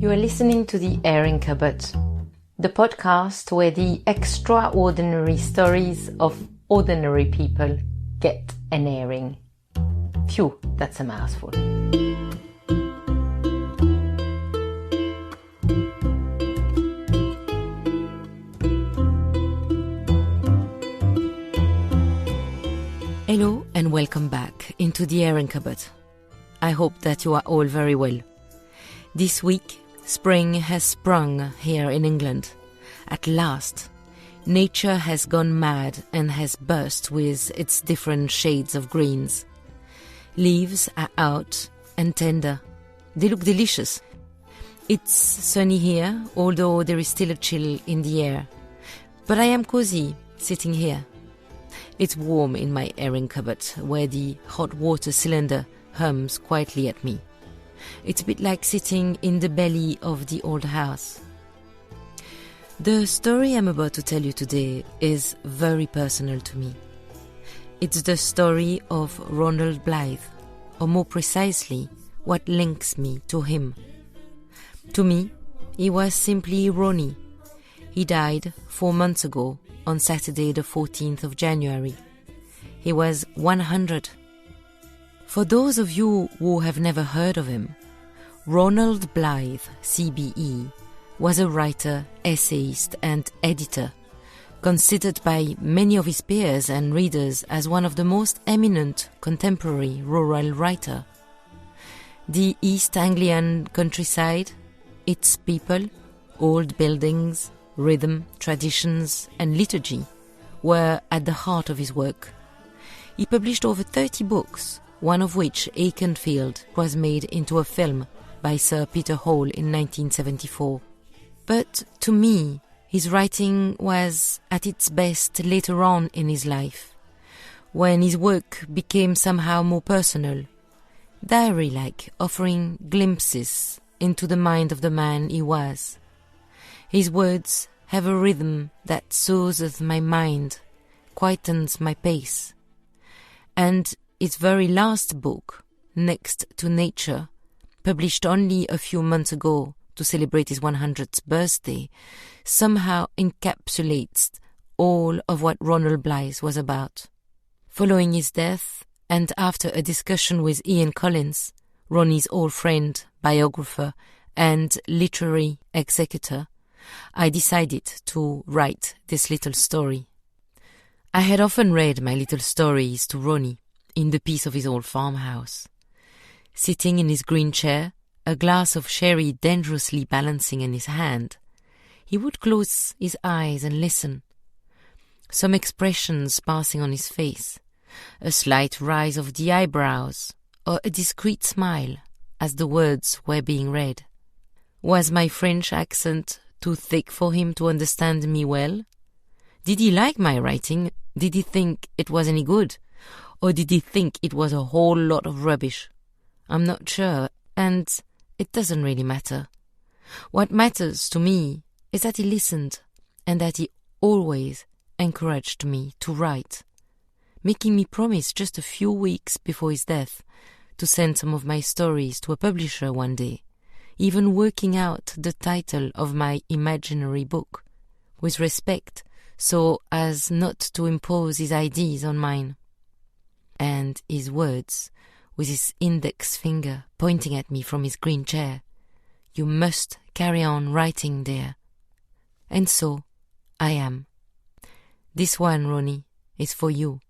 You are listening to The Airing Cupboard, the podcast where the extraordinary stories of ordinary people get an airing. Phew, that's a mouthful. Hello and welcome back into The Airing Cupboard. I hope that you are all very well. This week, spring has sprung here in England. At last, nature has gone mad and has burst with its different shades of greens. Leaves are out and tender. They look delicious. It's sunny here, although there is still a chill in the air. But I am cozy sitting here. It's warm in my airing cupboard, where the hot water cylinder hums quietly at me. It's a bit like sitting in the belly of the old house. The story I'm about to tell you today is very personal to me. It's the story of Ronald Blythe, or more precisely, what links me to him. To me, he was simply Ronnie. He died 4 months ago, on Saturday the 14th of January. He was 100. For those of you who have never heard of him, Ronald Blythe CBE was a writer, essayist and editor, considered by many of his peers and readers as one of the most eminent contemporary rural writers. The East Anglian countryside, its people, old buildings, rhythm, traditions and liturgy were at the heart of his work. He published over 30 books, one of which, Aikenfield, was made into a film by Sir Peter Hall in 1974. But to me, his writing was at its best later on in his life, when his work became somehow more personal, diary-like, offering glimpses into the mind of the man he was. His words have a rhythm that soothes my mind, quietens my pace. And his very last book, Next to Nature, published only a few months ago to celebrate his 100th birthday, somehow encapsulates all of what Ronald Blythe was about. Following his death, and after a discussion with Ian Collins, Ronnie's old friend, biographer, and literary executor, I decided to write this little story. I had often read my little stories to Ronnie in the peace of his old farmhouse. Sitting in his green chair, a glass of sherry dangerously balancing in his hand, he would close his eyes and listen. Some expressions passing on his face, a slight rise of the eyebrows, or a discreet smile as the words were being read. Was my French accent too thick for him to understand me well? Did he like my writing? Did he think it was any good? Or did he think it was a whole lot of rubbish? I'm not sure, and it doesn't really matter. What matters to me is that he listened, and that he always encouraged me to write, making me promise just a few weeks before his death to send some of my stories to a publisher one day, even working out the title of my imaginary book, with respect, so as not to impose his ideas on mine. And his words, with his index finger pointing at me from his green chair, "You must carry on writing, dear." And so, I am. This one, Ronnie, is for you.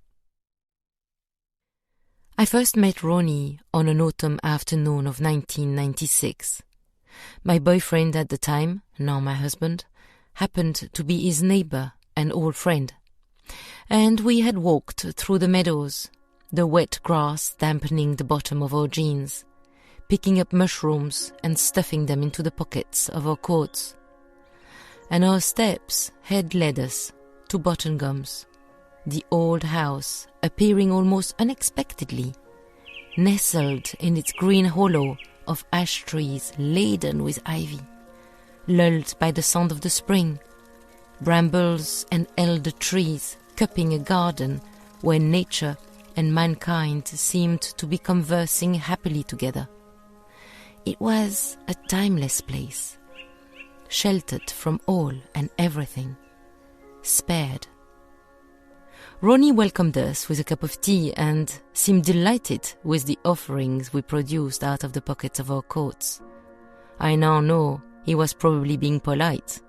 I first met Ronnie on an autumn afternoon of 1996. My boyfriend at the time, now my husband, happened to be his neighbour and old friend. And we had walked through the meadows, the wet grass dampening the bottom of our jeans, picking up mushrooms and stuffing them into the pockets of our coats. And our steps had led us to Bottengoms, the old house appearing almost unexpectedly, nestled in its green hollow of ash trees laden with ivy, lulled by the sound of the spring, brambles and elder trees cupping a garden where nature and mankind seemed to be conversing happily together. It was a timeless place, sheltered from all and everything, spared. Ronnie welcomed us with a cup of tea and seemed delighted with the offerings we produced out of the pockets of our coats. I now know he was probably being polite.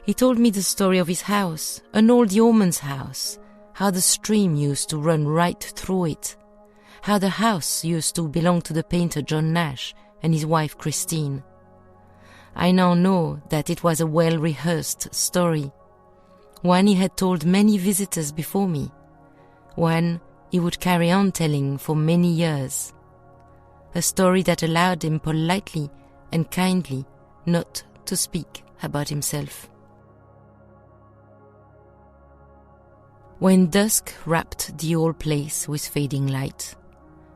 He told me the story of his house, an old yeoman's house, how the stream used to run right through it, how the house used to belong to the painter John Nash and his wife Christine. I now know that it was a well-rehearsed story, one he had told many visitors before me, one he would carry on telling for many years, a story that allowed him politely and kindly not to speak about himself. When dusk wrapped the old place with fading light,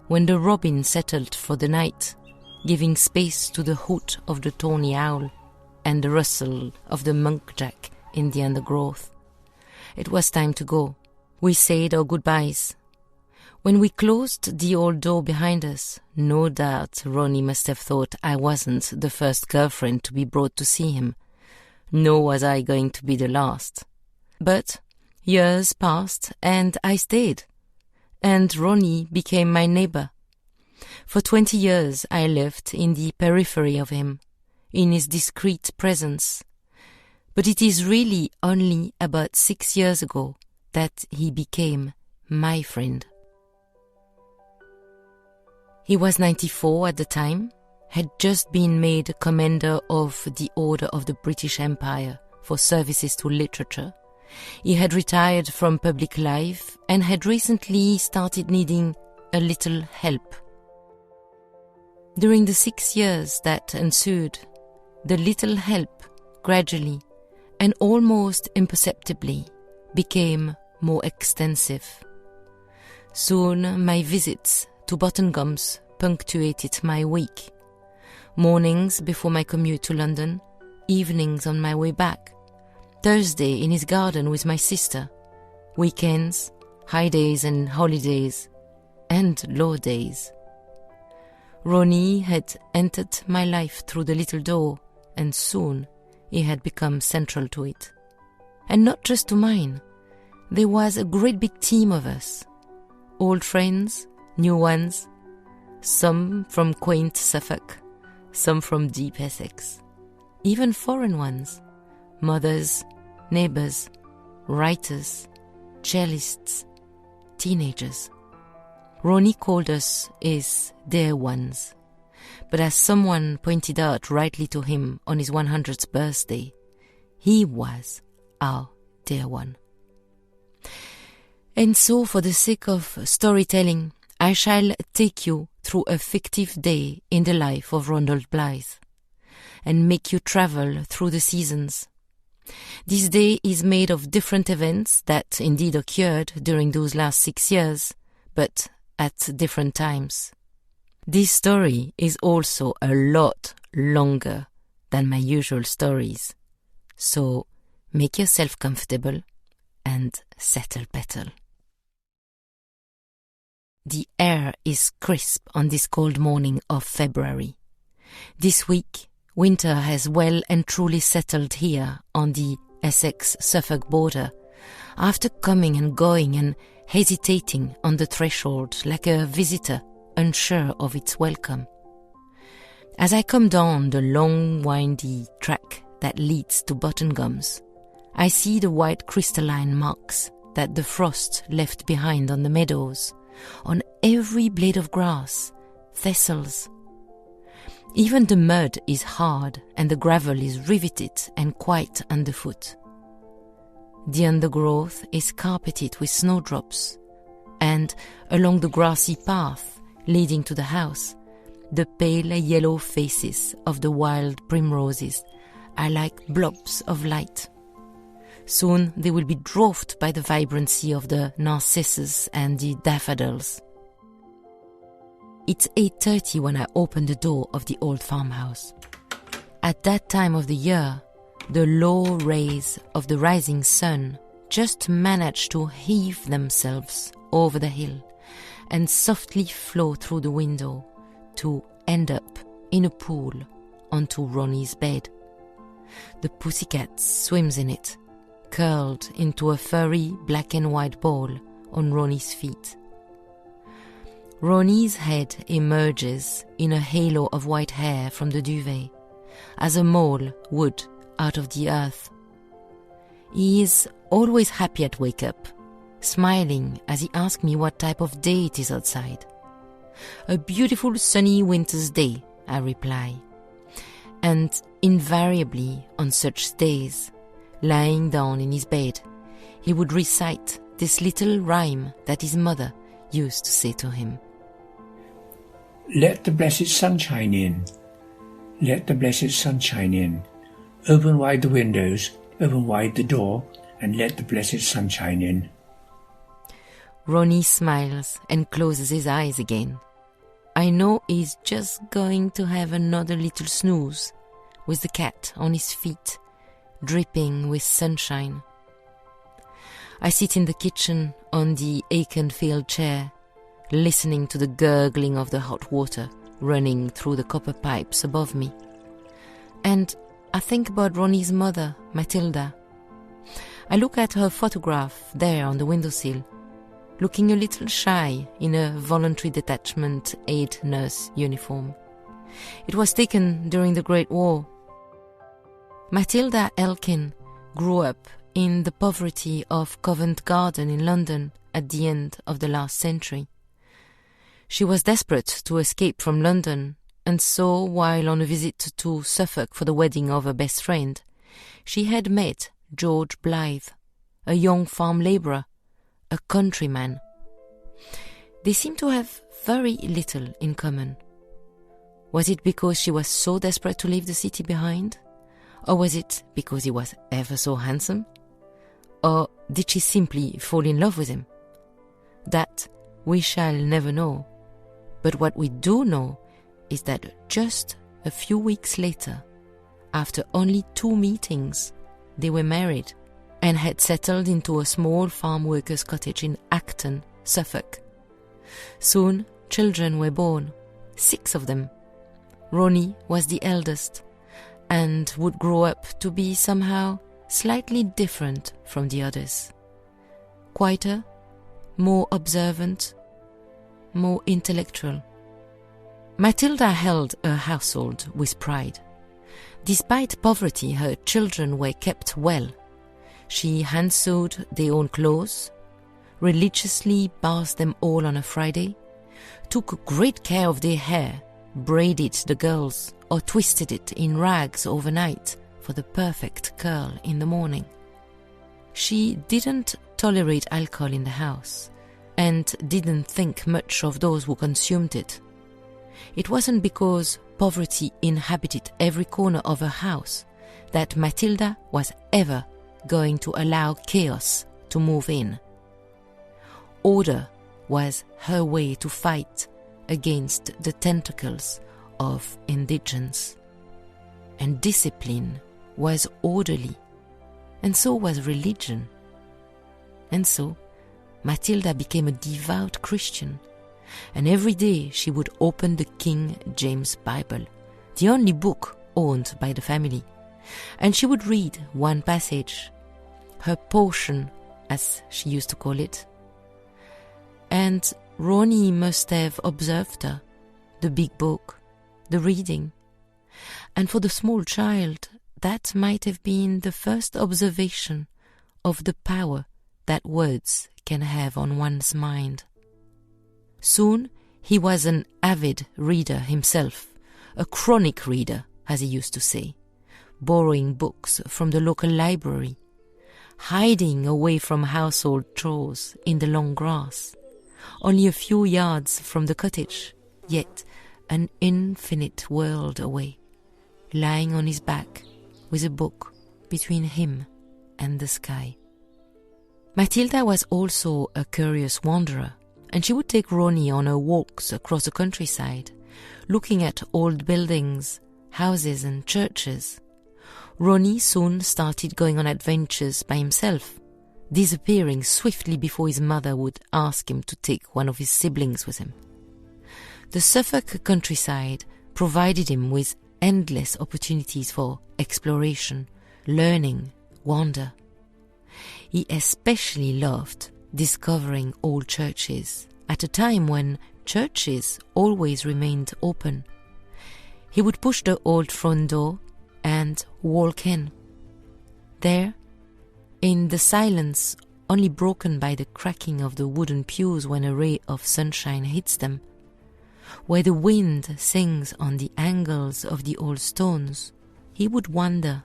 when the robin settled for the night, giving space to the hoot of the tawny owl and the rustle of the munkjack in the undergrowth, it was time to go. We said our goodbyes. When we closed the old door behind us, no doubt Ronnie must have thought I wasn't the first girlfriend to be brought to see him, nor was I going to be the last. But years passed and I stayed, and Ronnie became my neighbor. For 20 years I lived in the periphery of him, in his discreet presence. But it is really only about 6 years ago that he became my friend. He was 94 at the time, had just been made Commander of the Order of the British Empire for services to literature. He had retired from public life and had recently started needing a little help. During the 6 years that ensued, the little help gradually and almost imperceptibly became more extensive. Soon my visits to Bottengoms punctuated my week. Mornings before my commute to London, evenings on my way back, Thursday in his garden with my sister, weekends, high days and holidays, and low days. Ronnie had entered my life through the little door, and soon he had become central to it. And not just to mine. There was a great big team of us. Old friends, new ones, some from quaint Suffolk, some from deep Essex, even foreign ones, mothers, neighbors, writers, cellists, teenagers. Ronnie called us his dear ones, but as someone pointed out rightly to him on his 100th birthday, he was our dear one. And so, for the sake of storytelling, I shall take you through a fictive day in the life of Ronald Blythe, and make you travel through the seasons. This day is made of different events that indeed occurred during those last 6 years, but at different times. This story is also a lot longer than my usual stories, so make yourself comfortable and settle better. The air is crisp on this cold morning of February. This week, winter has well and truly settled here on the Essex-Suffolk border, after coming and going and hesitating on the threshold like a visitor unsure of its welcome. As I come down the long, windy track that leads to Bottengoms, I see the white crystalline marks that the frost left behind on the meadows, on every blade of grass, thistles. Even the mud is hard and the gravel is riveted and quite underfoot. The undergrowth is carpeted with snowdrops, and along the grassy path leading to the house, the pale yellow faces of the wild primroses are like blobs of light. Soon they will be dwarfed by the vibrancy of the narcissus and the daffodils. It's 8:30 when I open the door of the old farmhouse. At that time of the year, the low rays of the rising sun just manage to heave themselves over the hill and softly flow through the window to end up in a pool onto Ronnie's bed. The pussycat swims in it, curled into a furry black and white ball on Ronnie's feet. Ronnie's head emerges in a halo of white hair from the duvet, as a mole would out of the earth. He is always happy at wake-up, smiling as he asks me what type of day it is outside. "A beautiful sunny winter's day," I reply. And invariably on such days, lying down in his bed, he would recite this little rhyme that his mother used to say to him. "Let the blessed sunshine in. Let the blessed sunshine in. Open wide the windows, open wide the door, and let the blessed sunshine in." Ronnie smiles and closes his eyes again. I know he's just going to have another little snooze, with the cat on his feet, dripping with sunshine. I sit in the kitchen on the Aiken-filled chair, listening to the gurgling of the hot water running through the copper pipes above me. And I think about Ronnie's mother, Mathilda. I look at her photograph there on the windowsill, looking a little shy in a voluntary detachment aid nurse uniform. It was taken during the Great War. Mathilda Elkin grew up in the poverty of Covent Garden in London at the end of the last century. She was desperate to escape from London, and so, while on a visit to Suffolk for the wedding of her best friend, she had met George Blythe, a young farm labourer, a countryman. They seemed to have very little in common. Was it because she was so desperate to leave the city behind? Or was it because he was ever so handsome? Or did she simply fall in love with him? That we shall never know. But what we do know is that just a few weeks later, after only 2 meetings, they were married and had settled into a small farm worker's cottage in Acton, Suffolk. Soon, children were born, 6 of them. Ronnie was the eldest, and would grow up to be somehow slightly different from the others. Quieter, more observant, more intellectual. Mathilda held her household with pride. Despite poverty, her children were kept well. She hand-sewed their own clothes, religiously bathed them all on a Friday, took great care of their hair, braided the girls, or twisted it in rags overnight for the perfect curl in the morning. She didn't tolerate alcohol in the house, and didn't think much of those who consumed it. It wasn't because poverty inhabited every corner of her house that Mathilda was ever going to allow chaos to move in. Order was her way to fight against the tentacles of indigence. And discipline was orderly, and so was religion. And so Mathilda became a devout Christian, and every day she would open the King James Bible, the only book owned by the family, and she would read one passage, her portion, as she used to call it. And Ronnie must have observed her, the big book, the reading. And for the small child, that might have been the first observation of the power that words can have on one's mind. Soon he was an avid reader himself, a chronic reader, as he used to say, borrowing books from the local library, hiding away from household chores in the long grass, only a few yards from the cottage, yet an infinite world away, lying on his back with a book between him and the sky. Mathilda was also a curious wanderer, and she would take Ronnie on her walks across the countryside, looking at old buildings, houses and churches. Ronnie soon started going on adventures by himself, disappearing swiftly before his mother would ask him to take one of his siblings with him. The Suffolk countryside provided him with endless opportunities for exploration, learning, wonder. He especially loved discovering old churches at a time when churches always remained open. He would push the old front door and walk in. There, in the silence only broken by the cracking of the wooden pews when a ray of sunshine hits them, where the wind sings on the angles of the old stones, he would wander,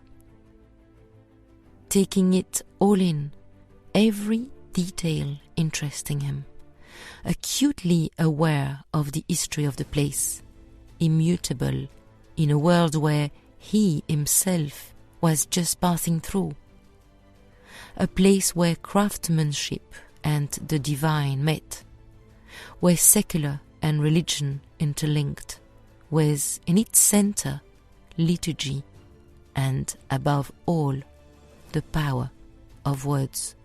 taking it all in, every detail interesting him, acutely aware of the history of the place, immutable in a world where he himself was just passing through, a place where craftsmanship and the divine met, where secular and religion interlinked, with in its center liturgy and, above all, the power of words.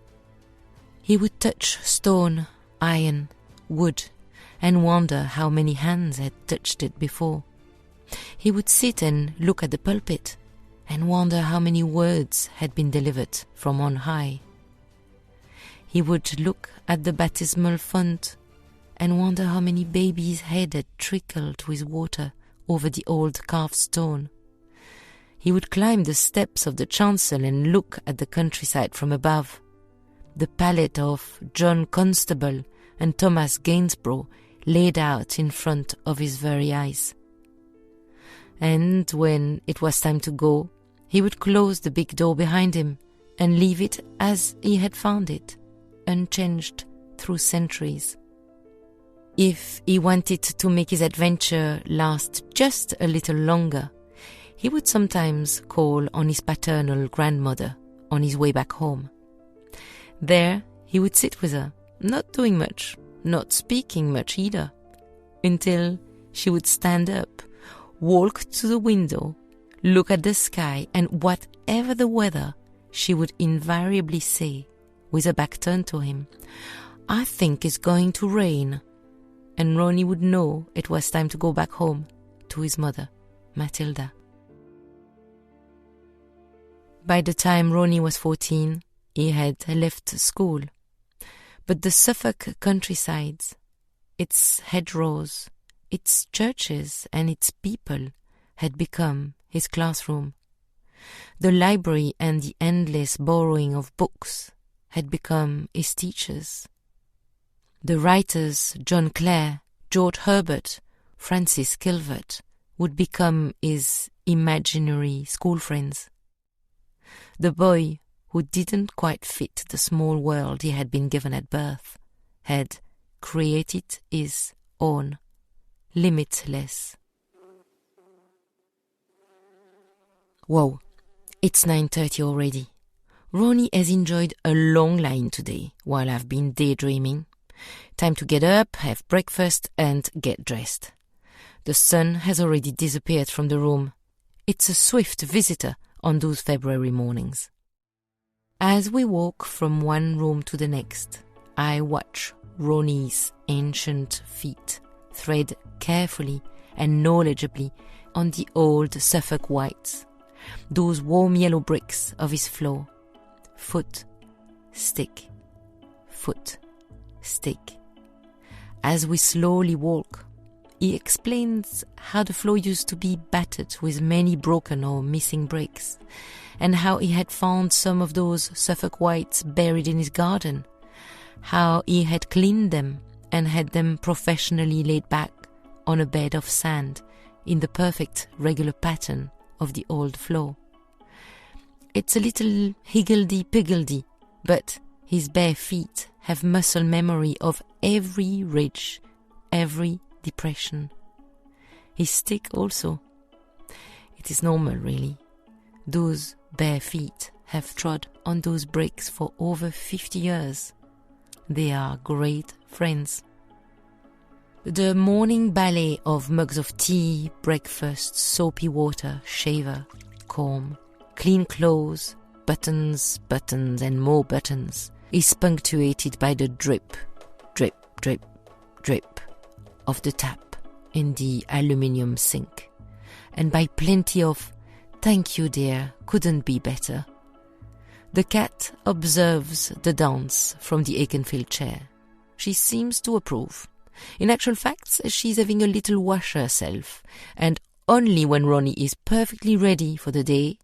He would touch stone, iron, wood, and wonder how many hands had touched it before. He would sit and look at the pulpit and wonder how many words had been delivered from on high. He would look at the baptismal font and wonder how many babies' heads had trickled with water over the old carved stone. He would climb the steps of the chancel and look at the countryside from above, the palette of John Constable and Thomas Gainsborough laid out in front of his very eyes. And when it was time to go, he would close the big door behind him and leave it as he had found it, unchanged through centuries. If he wanted to make his adventure last just a little longer, he would sometimes call on his paternal grandmother on his way back home. There he would sit with her, not doing much, not speaking much either, until she would stand up, walk to the window, look at the sky, and whatever the weather, she would invariably say, with her back turned to him, "I think it's going to rain." And Ronnie would know it was time to go back home to his mother, Mathilda. By the time Ronnie was 14, he had left school. But the Suffolk countryside, its hedgerows, its churches and its people had become his classroom. The library and the endless borrowing of books had become his teachers. The writers John Clare, George Herbert, Francis Kilvert would become his imaginary school friends. The boy who didn't quite fit the small world he had been given at birth had created his own, limitless. Whoa, it's 9:30 already. Ronnie has enjoyed a long line today while I've been daydreaming. Time to get up, have breakfast and get dressed. The sun has already disappeared from the room. It's a swift visitor on those February mornings. As we walk from one room to the next, I watch Ronnie's ancient feet thread carefully and knowledgeably on the old Suffolk whites, those warm yellow bricks of his floor. Foot, stick, foot, stick. As we slowly walk, he explains how the floor used to be battered with many broken or missing bricks, and how he had found some of those Suffolk whites buried in his garden, how he had cleaned them and had them professionally laid back on a bed of sand in the perfect regular pattern of the old floor. It's a little higgledy-piggledy, but his bare feet have muscle memory of every ridge, every depression. His stick also. It is normal, really. Those bare feet have trod on those bricks for over 50 years. They are great friends. The morning ballet of mugs of tea, breakfast, soapy water, shaver, comb, clean clothes, buttons, buttons and more buttons is punctuated by the drip, drip, drip, drip of the tap in the aluminium sink. and by plenty of "Thank you, dear, couldn't be better." The cat observes the dance from the Aikenfield chair. She seems to approve. In actual fact, she's having a little wash herself, and only when Ronnie is perfectly ready for the day,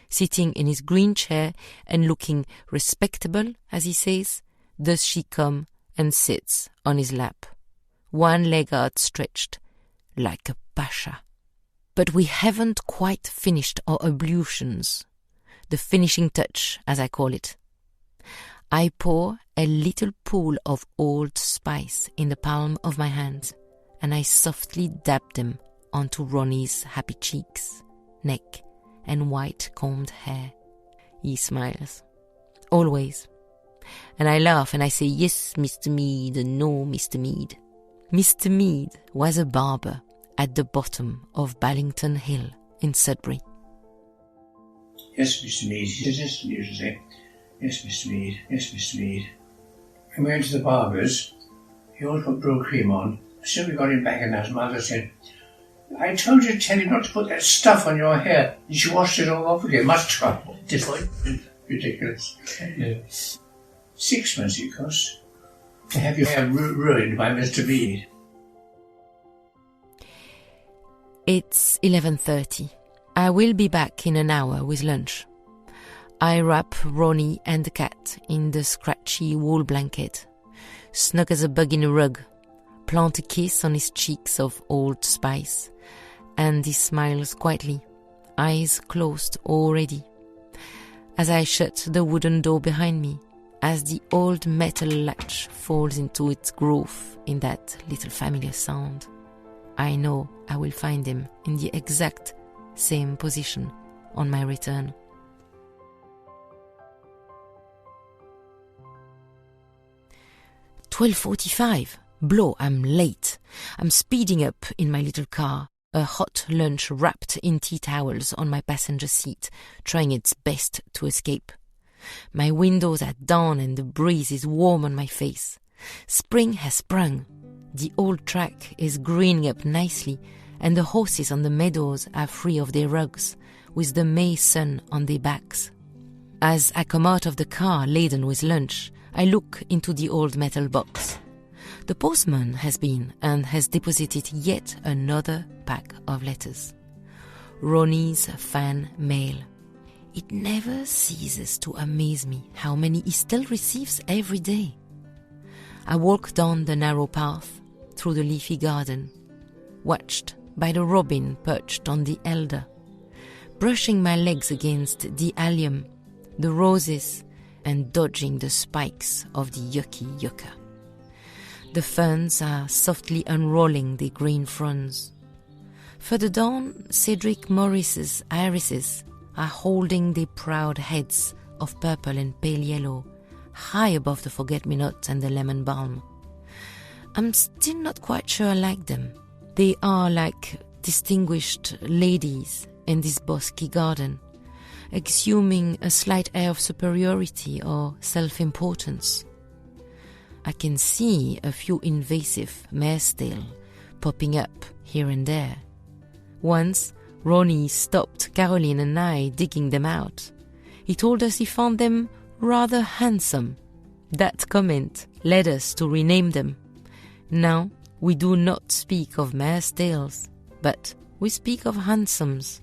sitting in his green chair and looking respectable, as he says, does she come and sits on his lap, one leg outstretched, like a pasha. But we haven't quite finished our ablutions. The finishing touch, as I call it. I pour a little pool of Old Spice in the palm of my hand, and I softly dab them onto Ronnie's happy cheeks, neck, and white-combed hair. He smiles. Always. And I laugh and I say, "Yes, Mr. Mead, no, Mr. Mead." Mr. Mead was a barber at the bottom of Ballington Hill in Sudbury. "Yes, Mr. Mead," he just used to say. "Yes, Mr. Mead, yes, Mr. Mead." When we went to the barber's, he always put blue cream on. As soon as we got him back in, his mother said, "I told you to tell him not to put that stuff on your hair." And she washed it all off again. Much trouble. Ridiculous. Yeah. 6 months it cost to have your hair ruined by Mr. Mead. It's 11:30. I will be back in an hour with lunch. I wrap Ronnie and the cat in the scratchy wool blanket, snug as a bug in a rug, plant a kiss on his cheeks of Old Spice, and he smiles quietly, eyes closed already. As I shut the wooden door behind me, as the old metal latch falls into its groove in that little familiar sound, I know I will find him in the exact same position on my return. "12:45. Blow, I'm late. I'm speeding up in my little car, a hot lunch wrapped in tea towels on my passenger seat, trying its best to escape. My windows are down and the breeze is warm on my face. Spring has sprung. The old track is greening up nicely, and the horses on the meadows are free of their rugs, with the May sun on their backs. As I come out of the car laden with lunch, I look into the old metal box. The postman has been and has deposited yet another pack of letters. Ronnie's fan mail. It never ceases to amaze me how many he still receives every day. I walk down the narrow path through the leafy garden, watched by the robin perched on the elder, brushing my legs against the allium, the roses, and dodging the spikes of the yucky yucca. The ferns are softly unrolling their green fronds. Further down, Cedric Morris's irises are holding their proud heads of purple and pale yellow, high above the forget-me-not and the lemon balm. I'm still not quite sure I like them. They are like distinguished ladies in this bosky garden, exhuming a slight air of superiority or self-importance. I can see a few invasive maresdale popping up here and there. Once, Ronnie stopped Caroline and I digging them out. He told us he found them rather handsome. That comment led us to rename them. Now, we do not speak of maresdales, but we speak of handsomes,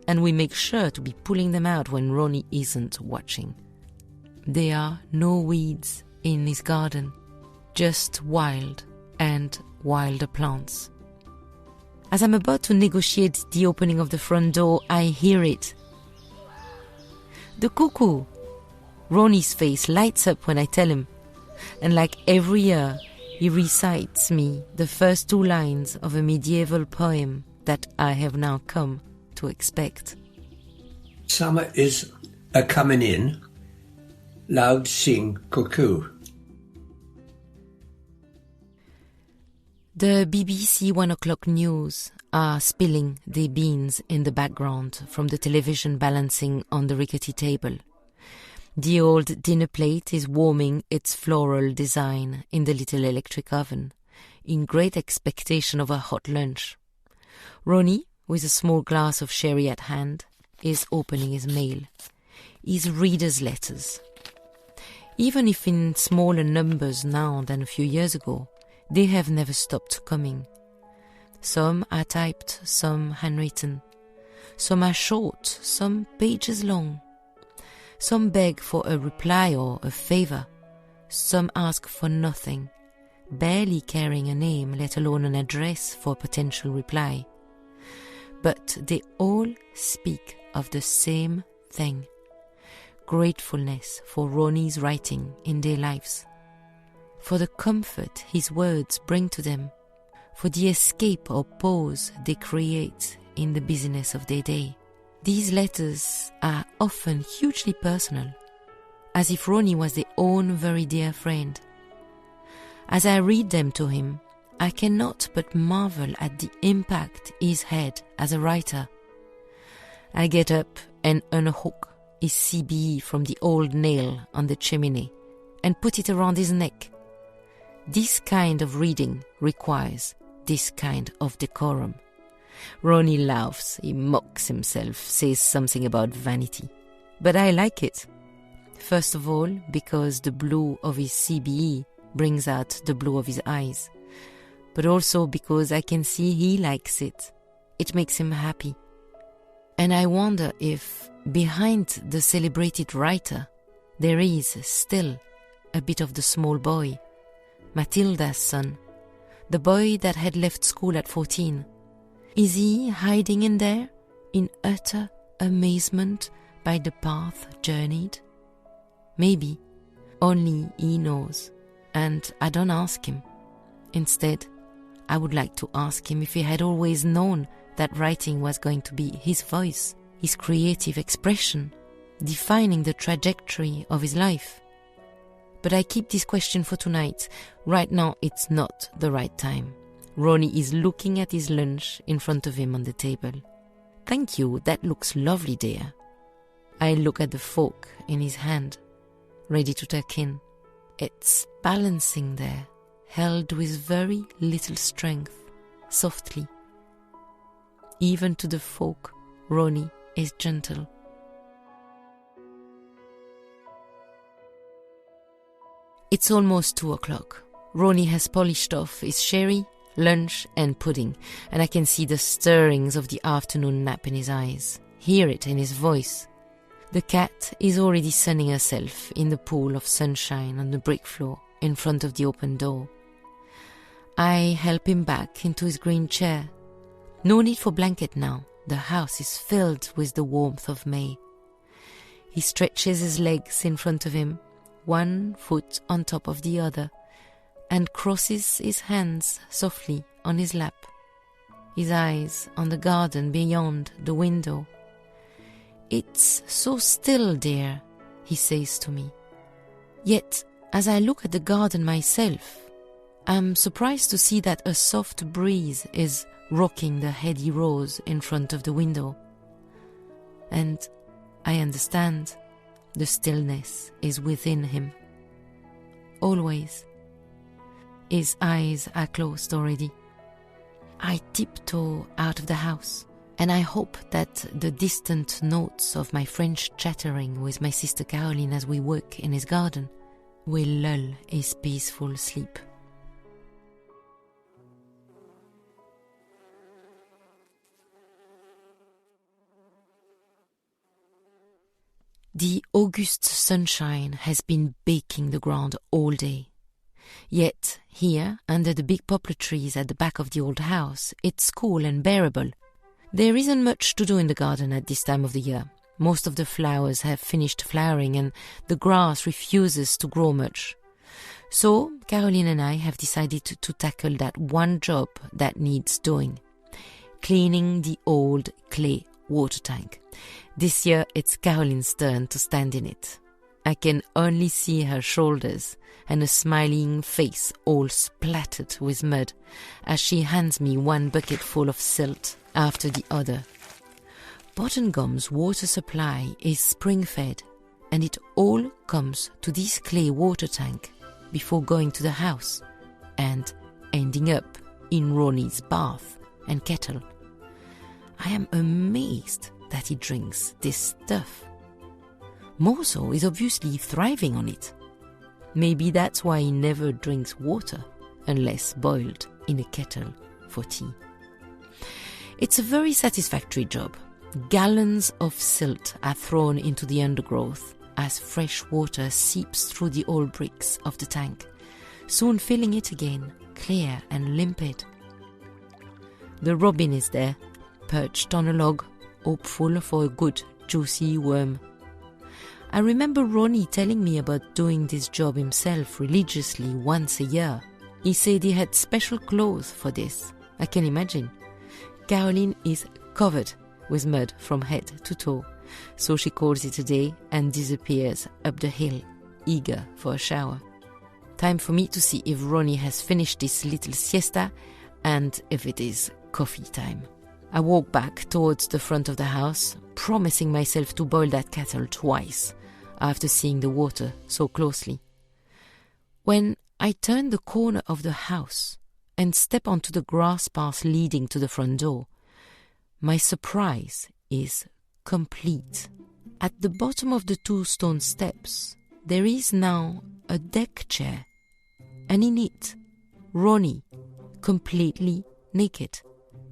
and we make sure to be pulling them out when Ronnie isn't watching. There are no weeds in his garden, just wild and wilder plants. As I'm about to negotiate the opening of the front door, I hear it. The cuckoo! Ronnie's face lights up when I tell him, and like every year, he recites me the first 2 lines of a medieval poem that I have now come to expect. Summer is a-coming in, loud sing cuckoo. The BBC 1 o'clock news are spilling their beans in the background from the television balancing on the rickety table. The old dinner plate is warming its floral design in the little electric oven, in great expectation of a hot lunch. Ronnie, with a small glass of sherry at hand, is opening his mail, his readers' letters. Even if in smaller numbers now than a few years ago, they have never stopped coming. Some are typed, some handwritten. Some are short, some pages long. Some beg for a reply or a favor. Some ask for nothing, barely carrying a name, let alone an address for potential reply. But they all speak of the same thing: gratefulness for Ronnie's writing in their lives, for the comfort his words bring to them, for the escape or pause they create in the busyness of their day. These letters are often hugely personal, as if Ronnie was their own very dear friend. As I read them to him, I cannot but marvel at the impact he's had as a writer. I get up and unhook his CBE from the old nail on the chimney and put it around his neck. This kind of reading requires this kind of decorum. Ronnie laughs, he mocks himself, says something about vanity. But I like it. First of all, because the blue of his CBE brings out the blue of his eyes. But also because I can see he likes it. It makes him happy. And I wonder if, behind the celebrated writer, there is still a bit of the small boy, Mathilda's son, the boy that had left school at 14. Is he hiding in there, in utter amazement by the path journeyed? Maybe. Only he knows, and I don't ask him. Instead, I would like to ask him if he had always known that writing was going to be his voice, his creative expression, defining the trajectory of his life. But I keep this question for tonight. Right now, it's not the right time. Ronnie is looking at his lunch in front of him on the table. "Thank you, that looks lovely, dear." I look at the fork in his hand, ready to tuck in. It's balancing there, held with very little strength, softly. Even to the fork, Ronnie is gentle. It's almost 2:00. Ronnie has polished off his sherry, lunch and pudding, and I can see the stirrings of the afternoon nap in his eyes, hear it in his voice. The cat is already sunning herself in the pool of sunshine on the brick floor in front of the open door. I help him back into his green chair. No need for blanket now. The house is filled with the warmth of May. He stretches his legs in front of him, one foot on top of the other, and crosses his hands softly on his lap, his eyes on the garden beyond the window. "It's so still, dear," he says to me. Yet, as I look at the garden myself, I'm surprised to see that a soft breeze is rocking the heady rose in front of the window. And I understand the stillness is within him. Always. His eyes are closed already. I tiptoe out of the house, and I hope that the distant notes of my French chattering with my sister Caroline as we work in his garden will lull his peaceful sleep. The August sunshine has been baking the ground all day. Yet, here, under the big poplar trees at the back of the old house, it's cool and bearable. There isn't much to do in the garden at this time of the year. Most of the flowers have finished flowering and the grass refuses to grow much. So, Caroline and I have decided to tackle that one job that needs doing: cleaning the old clay water tank. This year, it's Caroline's turn to stand in it. I can only see her shoulders and a smiling face all splattered with mud as she hands me one bucket full of silt after the other. Bottengoms' water supply is spring-fed, and it all comes to this clay water tank before going to the house and ending up in Ronnie's bath and kettle. I am amazed that he drinks this stuff. More so, he's obviously thriving on it. Maybe that's why he never drinks water unless boiled in a kettle for tea. It's a very satisfactory job. Gallons of silt are thrown into the undergrowth as fresh water seeps through the old bricks of the tank, soon filling it again, clear and limpid. The robin is there, perched on a log, hopeful for a good, juicy worm. I remember Ronnie telling me about doing this job himself religiously once a year. He said he had special clothes for this. I can imagine. Caroline is covered with mud from head to toe, so she calls it a day and disappears up the hill, eager for a shower. Time for me to see if Ronnie has finished this little siesta and if it is coffee time. I walk back towards the front of the house, promising myself to boil that kettle twice after seeing the water so closely. When I turn the corner of the house and step onto the grass path leading to the front door, my surprise is complete. At the bottom of the 2 stone steps, there is now a deck chair, and in it, Ronnie, completely naked,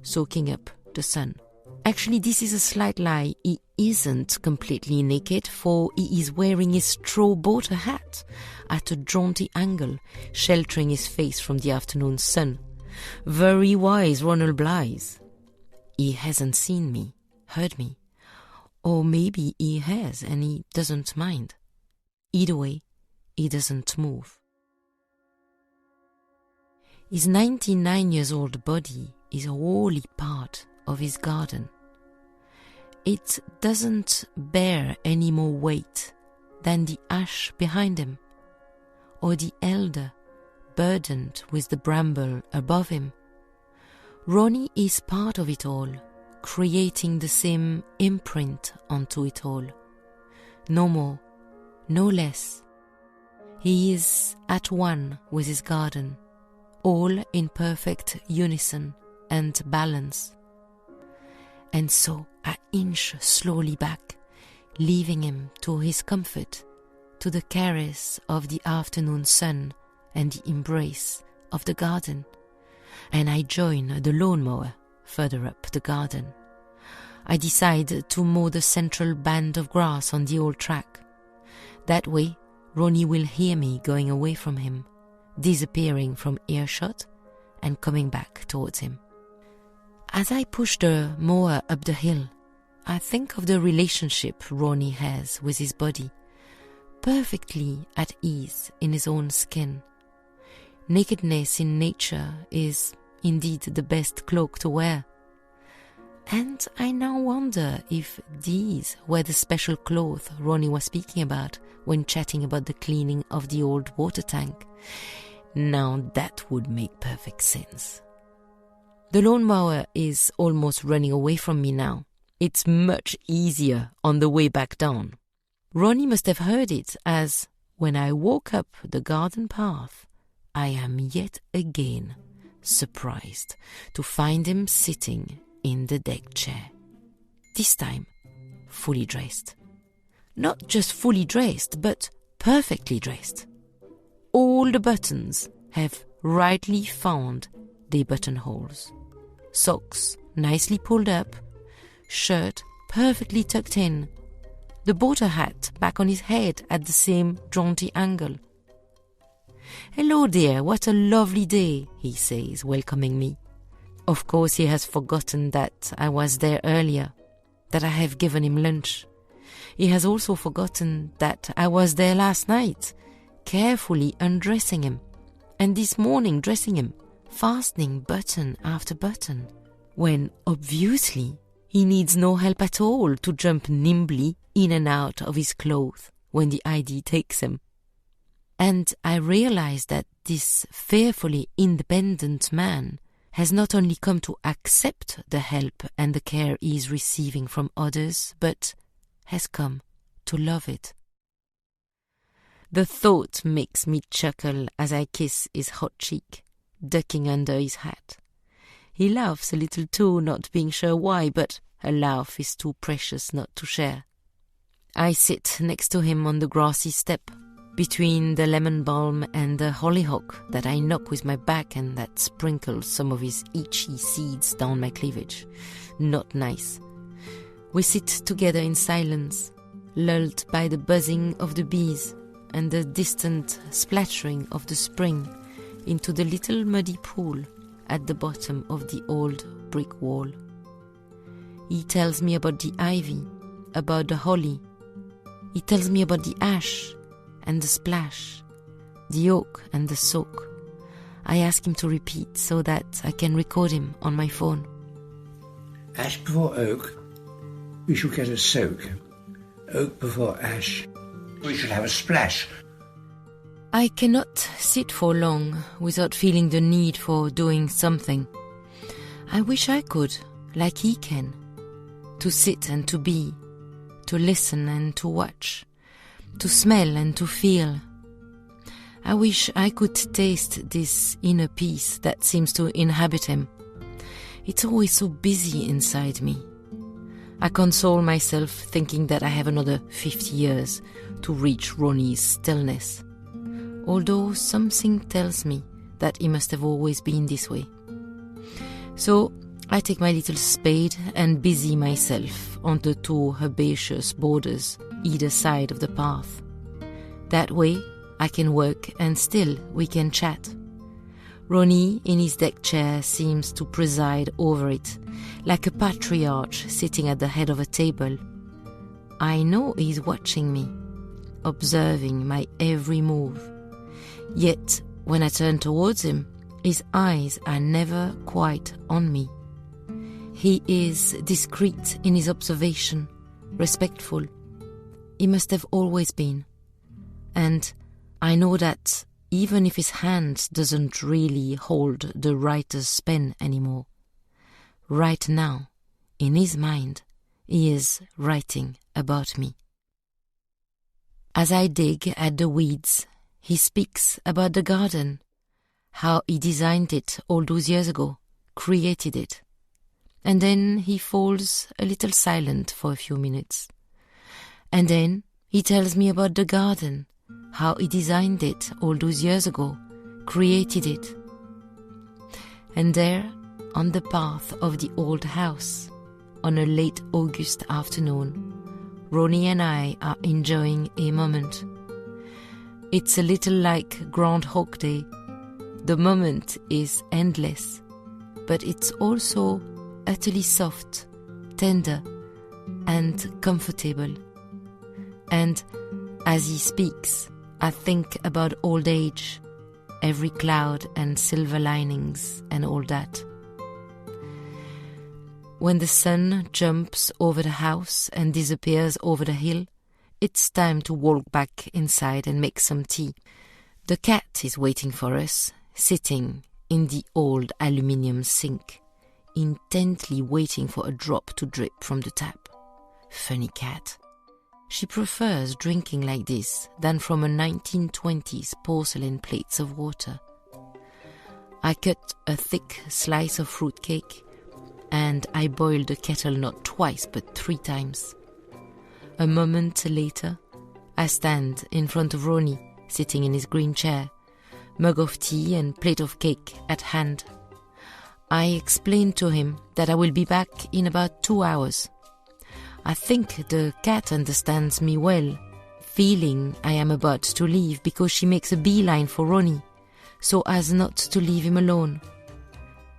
soaking up the sun. Actually, this is a slight lie. He isn't completely naked, for he is wearing his straw boater hat at a jaunty angle, sheltering his face from the afternoon sun. Very wise Ronald Blythe. He hasn't seen me, heard me. Or maybe he has and he doesn't mind. Either way, he doesn't move. His 99-year-old body is a wholly part of his garden. It doesn't bear any more weight than the ash behind him, or the elder burdened with the bramble above him. Ronnie is part of it all, creating the same imprint onto it all. No more, no less. He is at one with his garden, all in perfect unison and balance. And so I inch slowly back, leaving him to his comfort, to the caress of the afternoon sun and the embrace of the garden, and I join the lawnmower further up the garden. I decide to mow the central band of grass on the old track. That way, Ronnie will hear me going away from him, disappearing from earshot and coming back towards him. As I push the mower up the hill, I think of the relationship Ronnie has with his body, perfectly at ease in his own skin. Nakedness in nature is indeed the best cloak to wear. And I now wonder if these were the special clothes Ronnie was speaking about when chatting about the cleaning of the old water tank. Now that would make perfect sense. The lawnmower is almost running away from me now. It's much easier on the way back down. Ronnie must have heard it, as when I walk up the garden path, I am yet again surprised to find him sitting in the deck chair. This time, fully dressed. Not just fully dressed, but perfectly dressed. All the buttons have rightly found their buttonholes. Socks nicely pulled up, shirt perfectly tucked in, the boater hat back on his head at the same jaunty angle. "Hello dear, what a lovely day," he says, welcoming me. Of course he has forgotten that I was there earlier, that I have given him lunch. He has also forgotten that I was there last night, carefully undressing him, and this morning dressing him, fastening button after button, when obviously he needs no help at all to jump nimbly in and out of his clothes when the ID takes him. And I realize that this fearfully independent man has not only come to accept the help and the care he is receiving from others, but has come to love it. The thought makes me chuckle as I kiss his hot cheek, ducking under his hat. He laughs a little too, not being sure why, but a laugh is too precious not to share. I sit next to him on the grassy step, between the lemon balm and the hollyhock that I knock with my back and that sprinkles some of his itchy seeds down my cleavage. Not nice. We sit together in silence, lulled by the buzzing of the bees and the distant splattering of the spring into the little muddy pool at the bottom of the old brick wall. He tells me about the ivy, about the holly. He tells me about the ash and the splash, the oak and the soak. I ask him to repeat so that I can record him on my phone. Ash before oak, we shall get a soak. Oak before ash, we shall have a splash. I cannot sit for long without feeling the need for doing something. I wish I could, like he can, to sit and to be, to listen and to watch, to smell and to feel. I wish I could taste this inner peace that seems to inhabit him. It's always so busy inside me. I console myself thinking that I have another 50 years to reach Ronnie's stillness, although something tells me that he must have always been this way. So I take my little spade and busy myself on the two herbaceous borders either side of the path. That way I can work and still we can chat. Ronnie in his deck chair seems to preside over it, like a patriarch sitting at the head of a table. I know he's watching me, observing my every move. Yet when I turn towards him, his eyes are never quite on me. He is discreet in his observation, respectful. He must have always been. And I know that even if his hand doesn't really hold the writer's pen anymore, right now, in his mind, he is writing about me. As I dig at the weeds, he speaks about the garden, how he designed it all those years ago, created it. And then he falls a little silent for a few minutes. And then he tells me about the garden, how he designed it all those years ago, created it. And there, on the path of the old house, on a late August afternoon, Ronnie and I are enjoying a moment. It's a little like Groundhog Day. The moment is endless, but it's also utterly soft, tender, and comfortable. And as he speaks, I think about old age, every cloud and silver linings and all that. When the sun jumps over the house and disappears over the hill, it's time to walk back inside and make some tea. The cat is waiting for us, sitting in the old aluminium sink, intently waiting for a drop to drip from the tap. Funny cat. She prefers drinking like this than from a 1920s porcelain plates of water. I cut a thick slice of fruit cake, and I boiled the kettle not twice but 3 times. A moment later, I stand in front of Ronnie, sitting in his green chair, mug of tea and plate of cake at hand. I explain to him that I will be back in about 2 hours. I think the cat understands me well, feeling I am about to leave because she makes a beeline for Ronnie, so as not to leave him alone.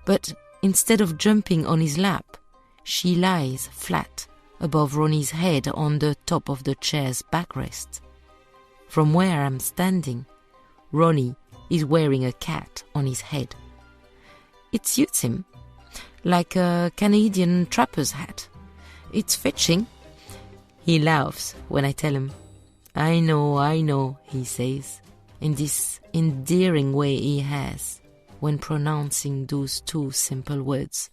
But instead of jumping on his lap, she lies flat above Ronnie's head on the top of the chair's backrest. From where I'm standing, Ronnie is wearing a cat on his head. It suits him, like a Canadian trapper's hat. It's fetching. He laughs when I tell him. I know, he says, in this endearing way he has when pronouncing those 2 simple words.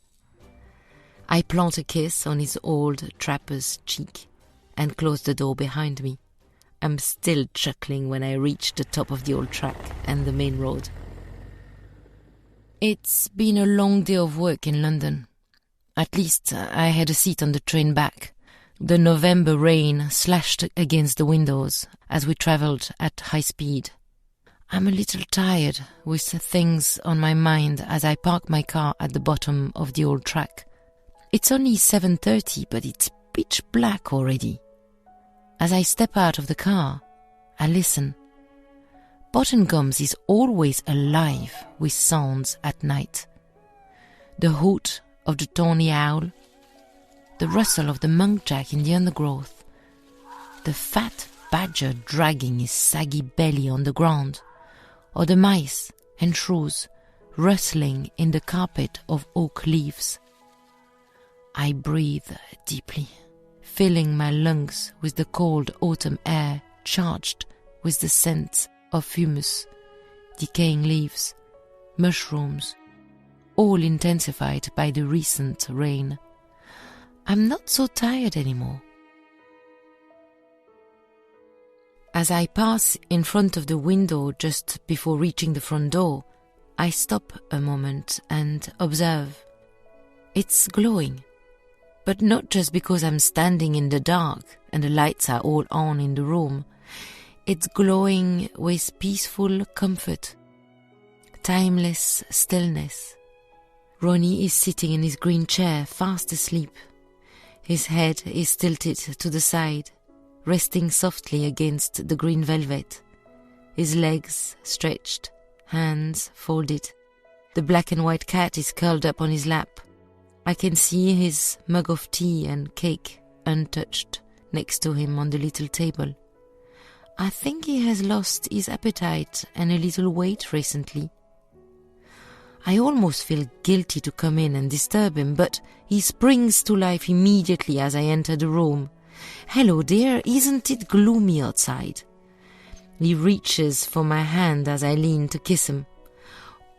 I plant a kiss on his old trapper's cheek and close the door behind me. I'm still chuckling when I reach the top of the old track and the main road. It's been a long day of work in London. At least I had a seat on the train back. The November rain slashed against the windows as we travelled at high speed. I'm a little tired with things on my mind as I park my car at the bottom of the old track. It's only 7:30, but it's pitch black already. As I step out of the car, I listen. Bottengoms is always alive with sounds at night. The hoot of the tawny owl, the rustle of the munkjack in the undergrowth, the fat badger dragging his saggy belly on the ground, or the mice and shrews rustling in the carpet of oak leaves. I breathe deeply, filling my lungs with the cold autumn air charged with the scent of humus, decaying leaves, mushrooms, all intensified by the recent rain. I'm not so tired anymore. As I pass in front of the window just before reaching the front door, I stop a moment and observe. It's glowing, but not just because I'm standing in the dark and the lights are all on in the room. It's glowing with peaceful comfort, timeless stillness. Ronnie is sitting in his green chair, fast asleep. His head is tilted to the side, resting softly against the green velvet. His legs stretched, hands folded. The black and white cat is curled up on his lap. I can see his mug of tea and cake untouched next to him on the little table. I think he has lost his appetite and a little weight recently. I almost feel guilty to come in and disturb him, but he springs to life immediately as I enter the room. "Hello, dear, isn't it gloomy outside?" He reaches for my hand as I lean to kiss him.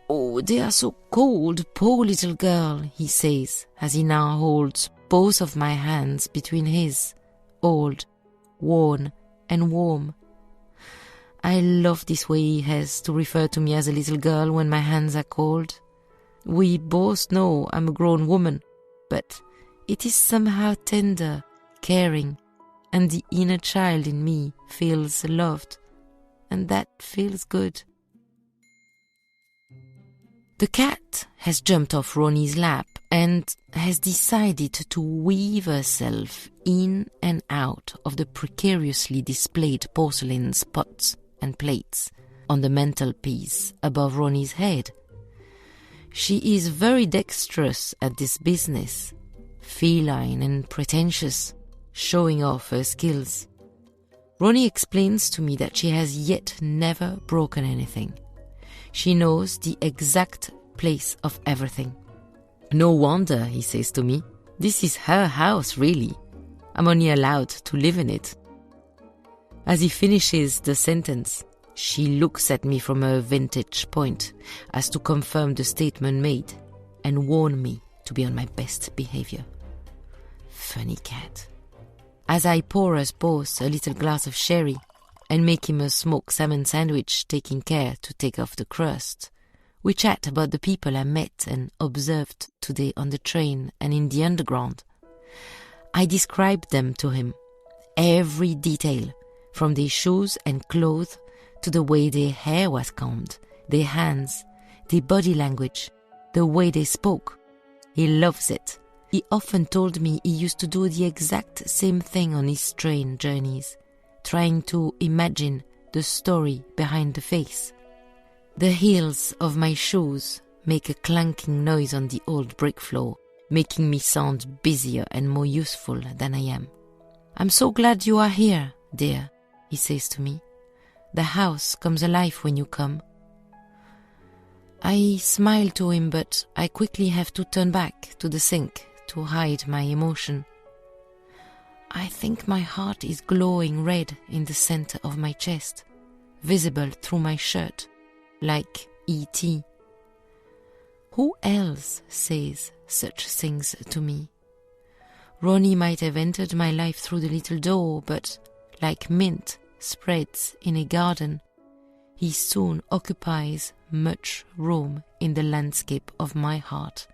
"Oh, they are so cold, poor little girl," he says, as he now holds both of my hands between his, old, worn and warm. I love this way he has to refer to me as a little girl when my hands are cold. We both know I'm a grown woman, but it is somehow tender, caring, and the inner child in me feels loved, and that feels good. The cat has jumped off Ronnie's lap and has decided to weave herself in and out of the precariously displayed porcelain pots and plates on the mantelpiece above Ronnie's head. She is very dexterous at this business, feline and pretentious, showing off her skills. Ronnie explains to me that she has yet never broken anything. She knows the exact place of everything. "No wonder," he says to me. "This is her house, really. I'm only allowed to live in it." As he finishes the sentence, she looks at me from her vantage point as to confirm the statement made and warn me to be on my best behavior. Funny cat. As I pour us both a little glass of sherry and make him a smoked salmon sandwich, taking care to take off the crust, we chat about the people I met and observed today on the train and in the underground. I described them to him, every detail, from their shoes and clothes to the way their hair was combed, their hands, their body language, the way they spoke. He loves it. He often told me he used to do the exact same thing on his train journeys, trying to imagine the story behind the face. The heels of my shoes make a clanking noise on the old brick floor, making me sound busier and more useful than I am. "I'm so glad you are here, dear," he says to me. "The house comes alive when you come." I smile to him, but I quickly have to turn back to the sink to hide my emotion. I think my heart is glowing red in the center of my chest, visible through my shirt, like E.T. Who else says such things to me? Ronnie might have entered my life through the little door, but like mint spreads in a garden, he soon occupies much room in the landscape of my heart.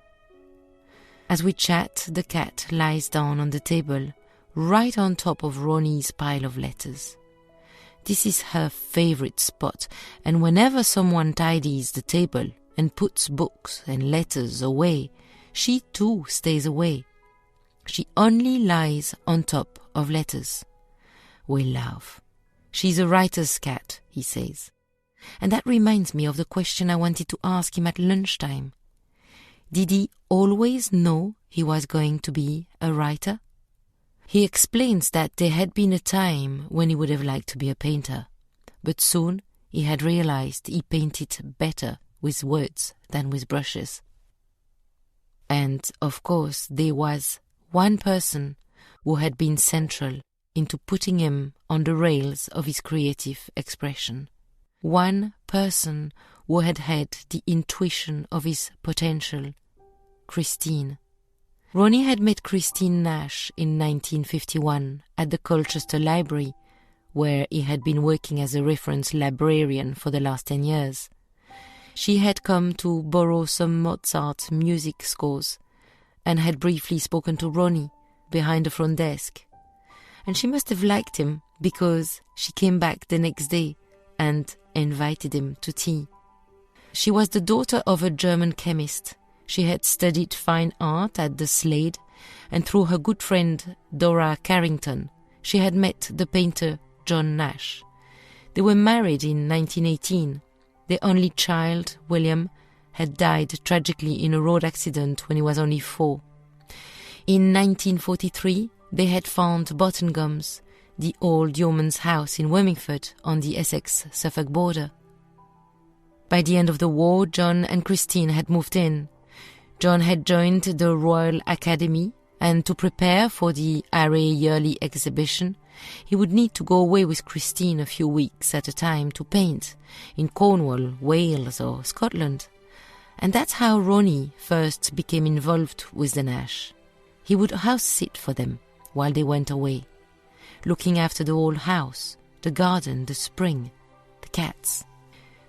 As we chat, the cat lies down on the table, right on top of Ronnie's pile of letters. This is her favorite spot, and whenever someone tidies the table and puts books and letters away, she too stays away. She only lies on top of letters. We laugh. She's a writer's cat, he says. And that reminds me of the question I wanted to ask him at lunchtime. Did he always know he was going to be a writer? He explains that there had been a time when he would have liked to be a painter, but soon he had realized he painted better with words than with brushes. And, of course, there was one person who had been central into putting him on the rails of his creative expression. One person who had had the intuition of his potential, Christine. Ronnie had met Christine Nash in 1951 at the Colchester Library, where he had been working as a reference librarian for the last 10 years. She had come to borrow some Mozart music scores and had briefly spoken to Ronnie behind the front desk. And she must have liked him because she came back the next day and invited him to tea. She was the daughter of a German chemist. She had studied fine art at the Slade, and through her good friend Dora Carrington, she had met the painter John Nash. They were married in 1918. Their only child, William, had died tragically in a road accident when he was only 4. In 1943, they had found Bottengoms, the old yeoman's house in Wallingford on the Essex-Suffolk border. By the end of the war, John and Christine had moved in. John had joined the Royal Academy, and to prepare for the Array yearly exhibition, he would need to go away with Christine a few weeks at a time to paint in Cornwall, Wales or Scotland. And that's how Ronnie first became involved with the Nash. He would house-sit for them while they went away, looking after the whole house, the garden, the spring, the cats.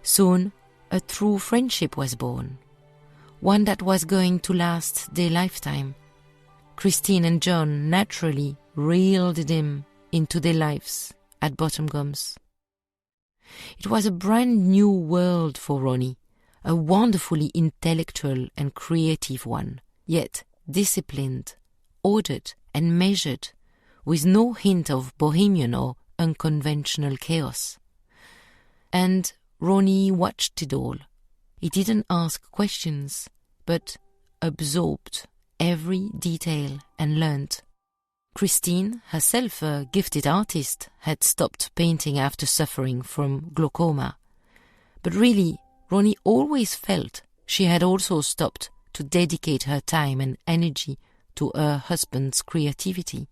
Soon, a true friendship was born, one that was going to last their lifetime. Christine and John naturally reeled him into their lives at Bottengoms. It was a brand new world for Ronnie, a wonderfully intellectual and creative one, yet disciplined, ordered and measured, with no hint of bohemian or unconventional chaos. And Ronnie watched it all. He didn't ask questions, but absorbed every detail and learnt. Christine, herself a gifted artist, had stopped painting after suffering from glaucoma. But really, Ronnie always felt she had also stopped to dedicate her time and energy to her husband's creativity,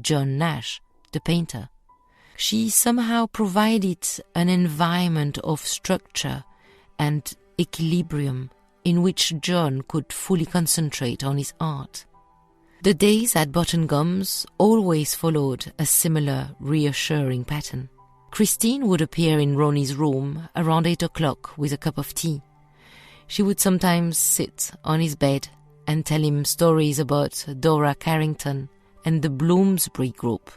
John Nash, the painter. She somehow provided an environment of structure and equilibrium in which John could fully concentrate on his art. The days at Bottengoms always followed a similar reassuring pattern. Christine would appear in Ronnie's room around 8 o'clock with a cup of tea. She would sometimes sit on his bed and tell him stories about Dora Carrington and the Bloomsbury group,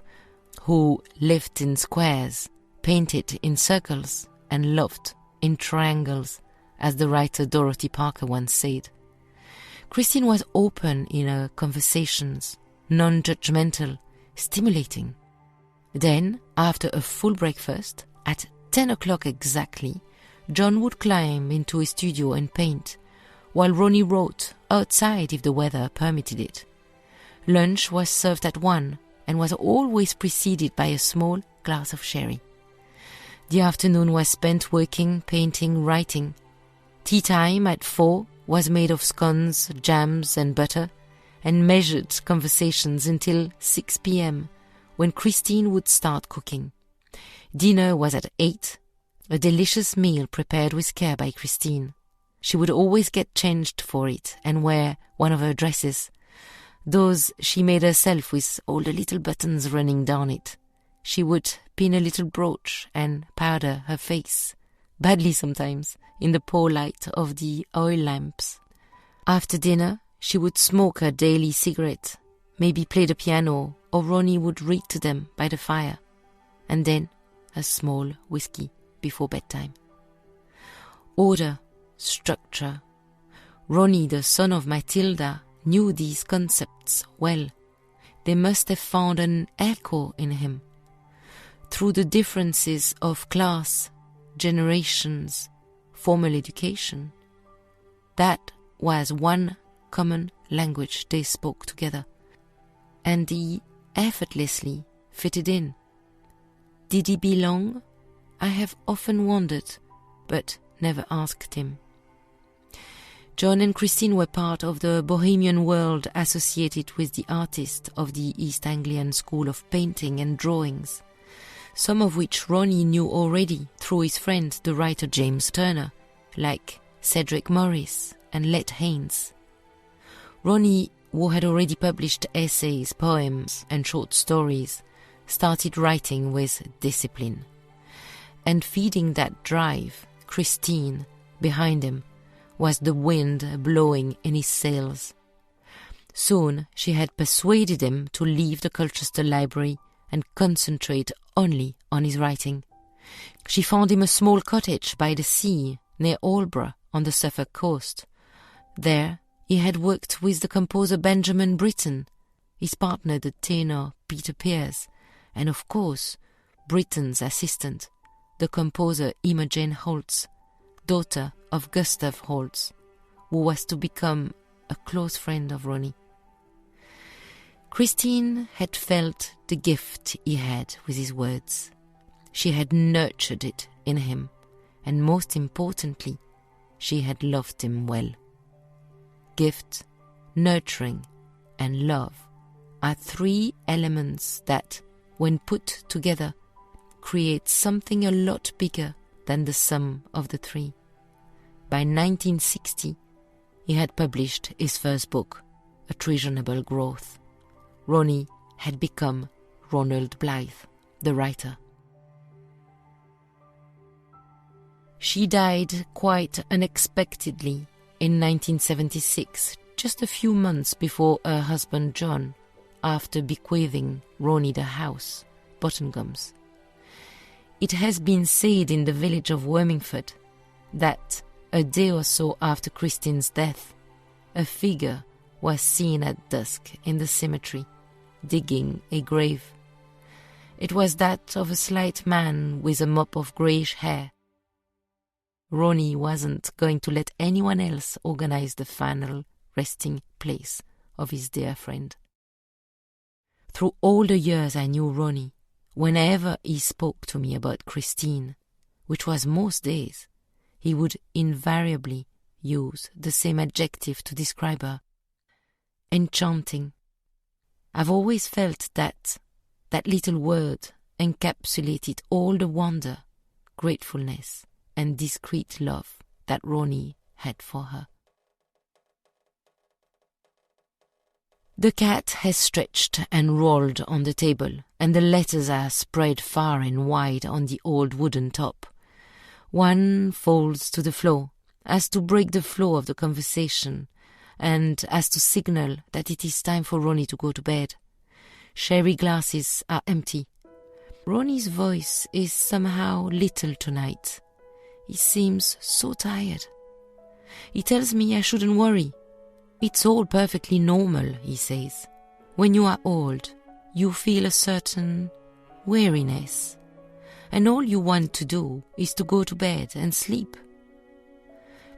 who lived in squares, painted in circles, and loved in triangles, as the writer Dorothy Parker once said. Christine was open in her conversations, non-judgmental, stimulating. Then, after a full breakfast, at 10 o'clock exactly, John would climb into his studio and paint, while Ronnie wrote outside if the weather permitted it. Lunch was served at 1 and was always preceded by a small glass of sherry. The afternoon was spent working, painting, writing. Tea time at 4 was made of scones, jams and butter, and measured conversations until 6 p.m, when Christine would start cooking. Dinner was at 8, a delicious meal prepared with care by Christine. She would always get changed for it and wear one of her dresses, those she made herself with all the little buttons running down it. She would pin a little brooch and powder her face, badly sometimes, in the poor light of the oil lamps. After dinner, she would smoke her daily cigarette, maybe play the piano, or Ronnie would read to them by the fire, and then a small whiskey before bedtime. Order, structure. Ronnie, the son of Mathilda, knew these concepts well. They must have found an echo in him. Through the differences of class, generations, formal education, that was one common language they spoke together, and he effortlessly fitted in. Did he belong? I have often wondered, but never asked him. John and Christine were part of the bohemian world associated with the artists of the East Anglian School of Painting and Drawings, some of which Ronnie knew already through his friend the writer James Turner, like Cedric Morris and Let Haynes. Ronnie, who had already published essays, poems and short stories, started writing with discipline. And feeding that drive, Christine, behind him, was the wind blowing in his sails. Soon she had persuaded him to leave the Colchester Library and concentrate only on his writing. She found him a small cottage by the sea near Aldborough on the Suffolk coast. There he had worked with the composer Benjamin Britten, his partner the tenor Peter Pears, and of course Britten's assistant, the composer Imogen Holtz, daughter of Gustav Holtz, who was to become a close friend of Ronnie. Christine had felt the gift he had with his words. She had nurtured it in him, and most importantly, she had loved him well. Gift, nurturing, and love are three elements that, when put together, create something a lot bigger than the sum of the three. By 1960, he had published his first book, A Treasonable Growth. Ronnie had become Ronald Blythe, the writer. She died quite unexpectedly in 1976, just a few months before her husband John, after bequeathing Ronnie the house, Bottengoms. It has been said in the village of Wormingford that a day or so after Christine's death, a figure was seen at dusk in the cemetery, digging a grave. It was that of a slight man with a mop of greyish hair. Ronnie wasn't going to let anyone else organize the final resting place of his dear friend. Through all the years I knew Ronnie, whenever he spoke to me about Christine, which was most days, he would invariably use the same adjective to describe her: enchanting. I've always felt that little word encapsulated all the wonder, gratefulness, and discreet love that Ronnie had for her. The cat has stretched and rolled on the table, and the letters are spread far and wide on the old wooden top. One falls to the floor, as to break the flow of the conversation, and as to signal that it is time for Ronnie to go to bed. Sherry glasses are empty. Ronnie's voice is somehow little tonight. He seems so tired. He tells me I shouldn't worry. It's all perfectly normal, he says. When you are old, you feel a certain weariness, and all you want to do is to go to bed and sleep.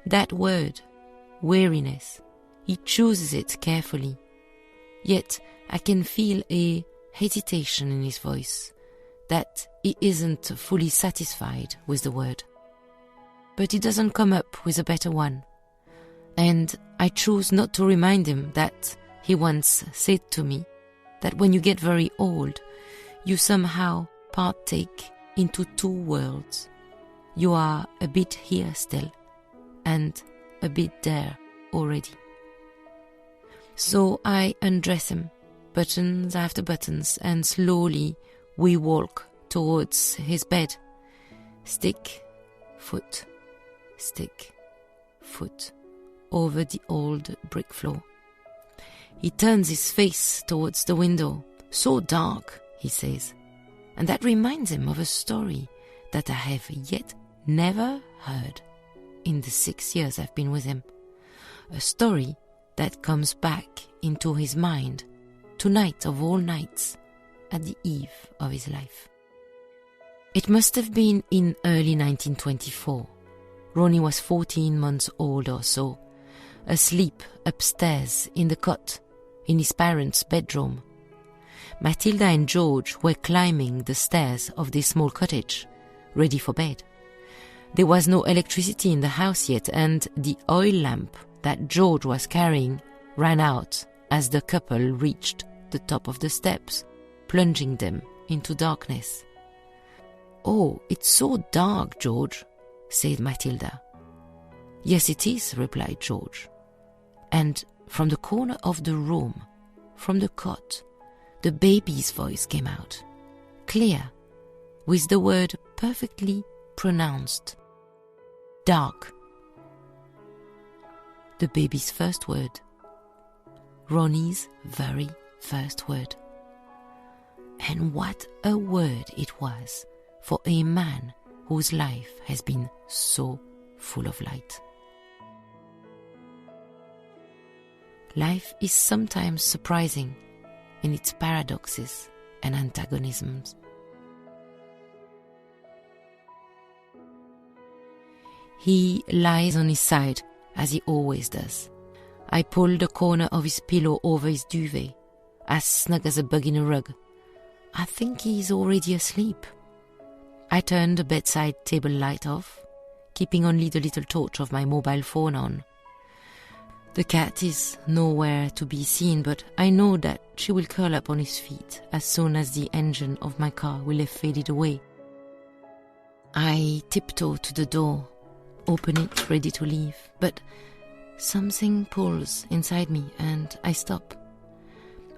That word, weariness, he chooses it carefully. Yet I can feel a hesitation in his voice, that he isn't fully satisfied with the word. But he doesn't come up with a better one. And I choose not to remind him that he once said to me that when you get very old, you somehow partake into two worlds. You are a bit here still, and a bit there already. So I undress him, buttons after buttons, and slowly we walk towards his bed, stick foot, stick, foot, over the old brick floor. He turns his face towards the window. So dark, he says, and that reminds him of a story that I have yet never heard in the 6 years I've been with him. A story that comes back into his mind tonight of all nights at the eve of his life. It must have been in early 1924. Ronnie was 14 months old or so, asleep upstairs in the cot in his parents' bedroom. Mathilda and George were climbing the stairs of this small cottage, ready for bed. There was no electricity in the house yet, and the oil lamp that George was carrying ran out as the couple reached the top of the steps, plunging them into darkness. "Oh, it's so dark, George," said Mathilda. "Yes, it is," replied George. And from the corner of the room, from the cot, the baby's voice came out, clear, with the word perfectly pronounced. Dark. The baby's first word. Ronnie's very first word. And what a word it was for a man whose life has been so full of light. Life is sometimes surprising in its paradoxes and antagonisms. He lies on his side, as he always does. I pull the corner of his pillow over his duvet, as snug as a bug in a rug. I think he is already asleep. I turn the bedside table light off, keeping only the little torch of my mobile phone on. The cat is nowhere to be seen, but I know that she will curl up on his feet as soon as the engine of my car will have faded away. I tiptoe to the door, open it, ready to leave, but something pulls inside me and I stop.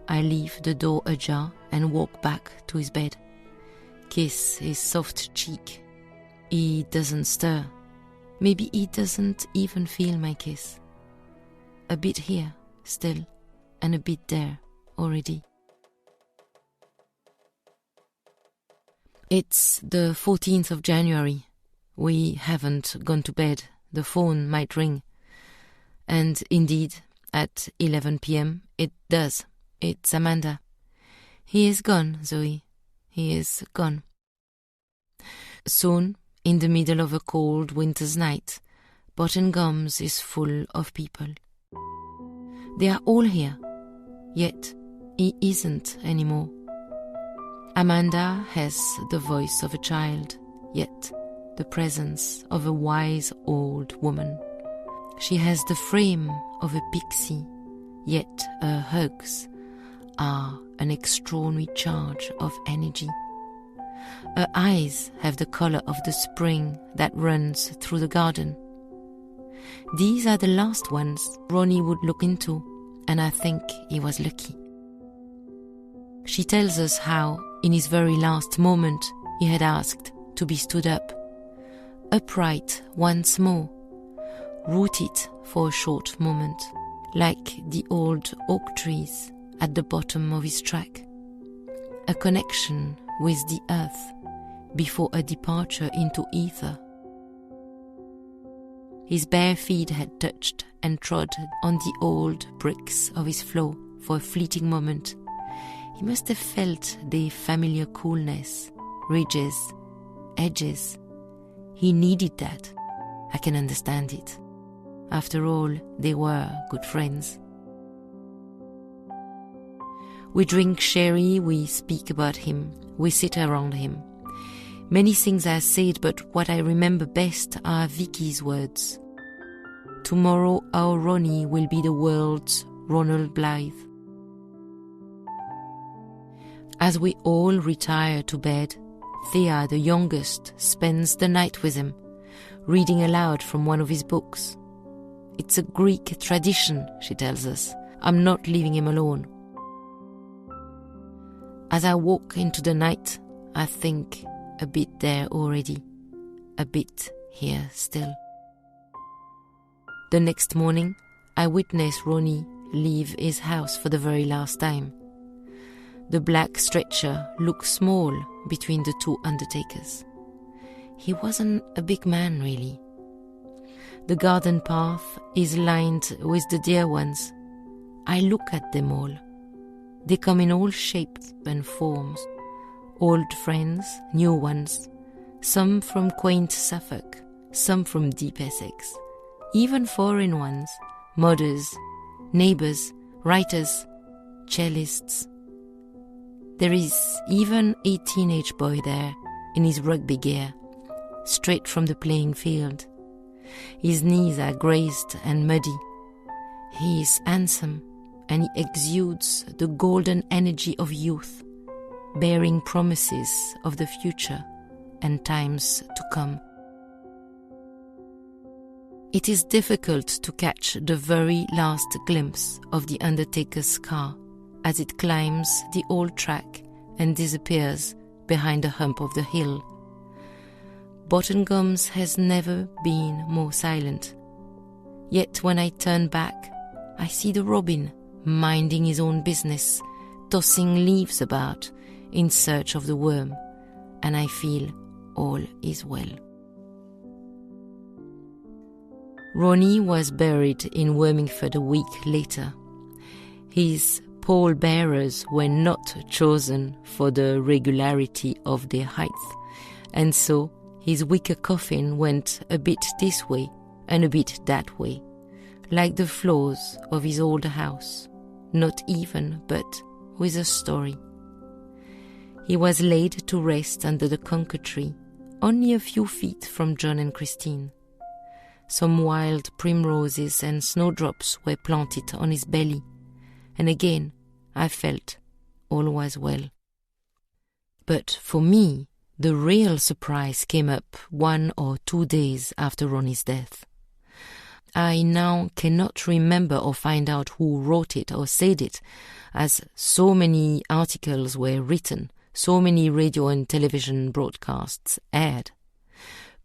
I leave the door ajar and walk back to his bed, kiss his soft cheek. He doesn't stir. Maybe he doesn't even feel my kiss. A bit here, still, and a bit there, already. It's the 14th of January. We haven't gone to bed. The phone might ring. And indeed, at 11 p.m, it does. It's Amanda. He is gone, Zoe. He is gone. Soon, in the middle of a cold winter's night, Bottengoms is full of people. They are all here, yet he isn't anymore. Amanda has the voice of a child, yet the presence of a wise old woman. She has the frame of a pixie, yet her hugs are an extraordinary charge of energy. Her eyes have the color of the spring that runs through the garden. These are the last ones Ronnie would look into, and I think he was lucky. She tells us how, in his very last moment, he had asked to be stood up, upright once more, rooted for a short moment, like the old oak trees at the bottom of his track, a connection with the earth before a departure into ether. His bare feet had touched and trod on the old bricks of his floor for a fleeting moment. He must have felt the familiar coolness, ridges, edges. He needed that. I can understand it. After all, they were good friends. We drink sherry, we speak about him, we sit around him. Many things are said, but what I remember best are Vicky's words. Tomorrow our Ronnie will be the world's Ronald Blythe. As we all retire to bed, Thea, the youngest, spends the night with him, reading aloud from one of his books. It's a Greek tradition, she tells us. I'm not leaving him alone. As I walk into the night, I think a bit there already, a bit here still. The next morning, I witnessed Ronnie leave his house for the very last time. The black stretcher looked small between the two undertakers. He wasn't a big man, really. The garden path is lined with the dear ones. I look at them all. They come in all shapes and forms. Old friends, new ones, some from quaint Suffolk, some from deep Essex, even foreign ones, mothers, neighbours, writers, cellists. There is even a teenage boy there in his rugby gear, straight from the playing field. His knees are grazed and muddy. He is handsome, and he exudes the golden energy of youth, bearing promises of the future and times to come. It is difficult to catch the very last glimpse of the undertaker's car as it climbs the old track and disappears behind the hump of the hill. Bottengoms has never been more silent. Yet when I turn back, I see the robin minding his own business, tossing leaves about in search of the worm, and I feel all is well. Ronnie was buried in Wormingford a week later. His pallbearers were not chosen for the regularity of their height, and so his wicker coffin went a bit this way and a bit that way, like the floors of his old house, not even, but with a story. He was laid to rest under the conker tree, only a few feet from John and Christine. Some wild primroses and snowdrops were planted on his belly, and again I felt all was well. But for me, the real surprise came up 1 or 2 days after Ronnie's death. I now cannot remember or find out who wrote it or said it, as so many articles were written, so many radio and television broadcasts aired.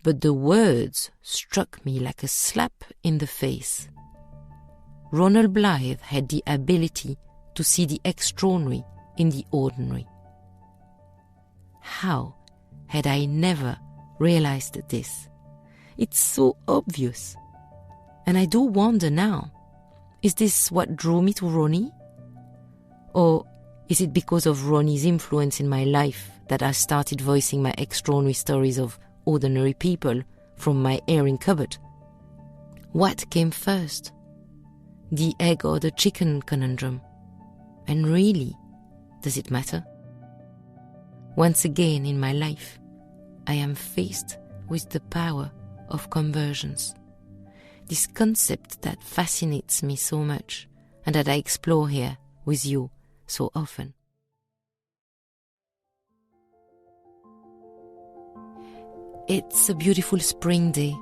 But the words struck me like a slap in the face. Ronald Blythe had the ability to see the extraordinary in the ordinary. How had I never realized this? It's so obvious. And I do wonder now, is this what drew me to Ronnie? Or is it because of Ronnie's influence in my life that I started voicing my extraordinary stories of ordinary people from my airing cupboard? What came first? The egg or the chicken conundrum? And really, does it matter? Once again in my life, I am faced with the power of conversions. This concept that fascinates me so much and that I explore here with you so often. It's a beautiful spring day.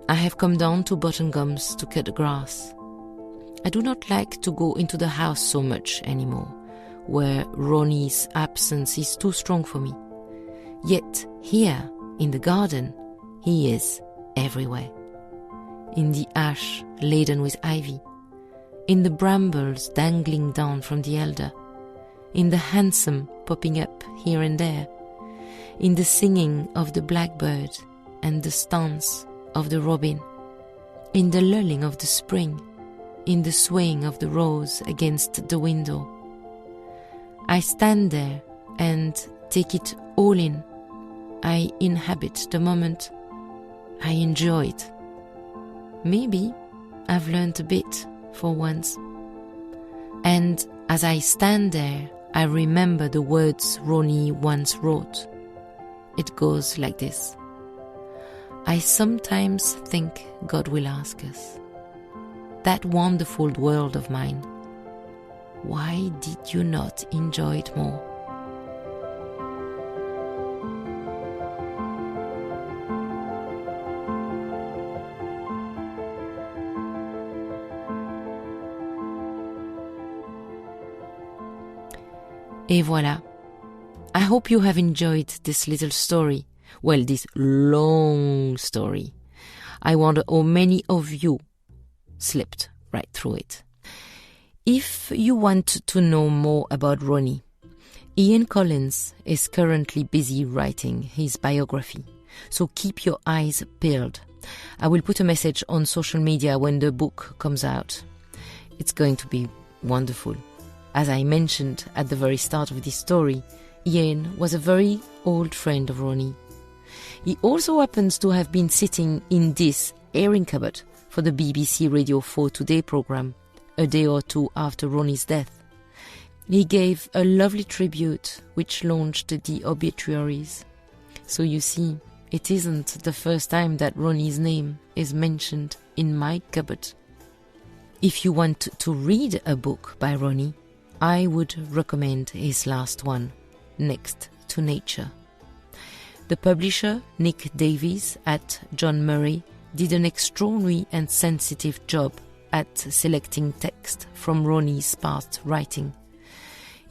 I have come down to Bottengoms to cut the grass. I do not like to go into the house so much anymore, where Ronnie's absence is too strong for me. Yet here, in the garden, he is everywhere. In the ash laden with ivy, in the brambles dangling down from the elder, in the hansom popping up here and there, in the singing of the blackbird and the stance of the robin, in the lulling of the spring, in the swaying of the rose against the window. I stand there and take it all in. I inhabit the moment. I enjoy it. Maybe I've learned a bit for once. And as I stand there, I remember the words Ronnie once wrote. It goes like this. I sometimes think God will ask us, that wonderful world of mine, why did you not enjoy it more? Et voilà. I hope you have enjoyed this little story Well, this long story. I wonder how many of you slipped right through it. If you want to know more about Ronnie, Ian Collins is currently busy writing his biography, so keep your eyes peeled. I will put a message on social media when the book comes out. It's going to be wonderful. As I mentioned at the very start of this story, Ian was a very old friend of Ronnie. He also happens to have been sitting in this airing cupboard for the BBC Radio 4 Today programme, a day or two after Ronnie's death. He gave a lovely tribute which launched the obituaries. So you see, it isn't the first time that Ronnie's name is mentioned in my cupboard. If you want to read a book by Ronnie, I would recommend his last one, Next to Nature. The publisher, Nick Davies at John Murray, did an extraordinary and sensitive job at selecting text from Ronnie's past writing.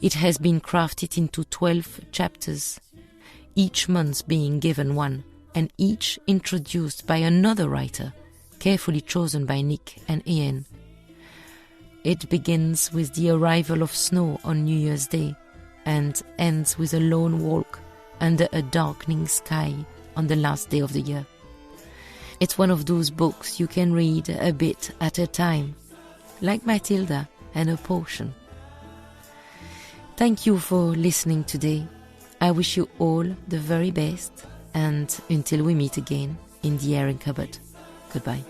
It has been crafted into 12 chapters, each month being given one, and each introduced by another writer, carefully chosen by Nick and Ian. It begins with the arrival of snow on New Year's Day and ends with a lone walk under a darkening sky on the last day of the year. It's one of those books you can read a bit at a time, like Mathilda and her potion. Thank you for listening today. I wish you all the very best, and until we meet again in the airing cupboard, goodbye.